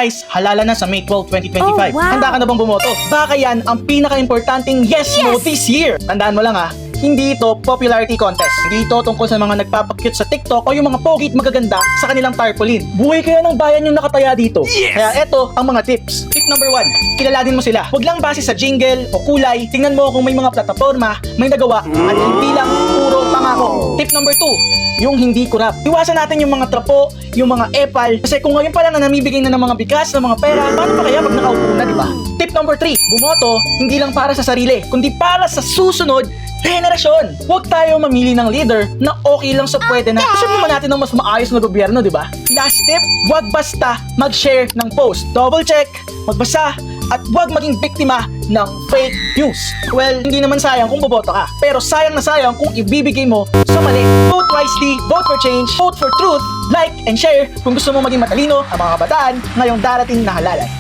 Guys, halala na sa May 12, 2025. Oh, wow. Handa ka na bang bumoto? Baka yan ang pinaka-importanting yes mo this year. Tandaan mo lang hindi ito popularity contest. Hindi ito tungkol sa mga nagpapakyut sa TikTok o yung mga pogit magaganda sa kanilang tarpaulin. Buhay kaya ng bayan yung nakataya dito. Kaya eto ang mga tips. Tip number 1, kilaladin mo sila. Huwag lang base sa jingle o kulay. Tingnan mo kung may mga plataforma, may nagawa, at hindi lang puro pangako. Tip number 2, yung hindi kurap. Iwasan natin yung mga trapo, yung mga epal. Kasi kung ngayon pa lang na namibigay na ng mga bigas, ng mga pera, paano pa kaya pag nakaupo na, di ba? Tip number 3, bumoto hindi lang para sa sarili, kundi para sa susunod henerasyon. Huwag tayo mamili ng leader na okay lang sa pwede na. Gusto naman natin ng mas maayos na gobyerno, di ba? Last tip, huwag basta mag-share ng post. Double check, magbasa, at huwag maging biktima ng fake news. Well, hindi naman sayang kung boboto ka. Pero sayang na sayang kung ibibigay mo sa mali. Vote wisely, vote for change, vote for truth, like and share kung gusto mo maging matalino ang mga kabataan ngayong darating na halalan.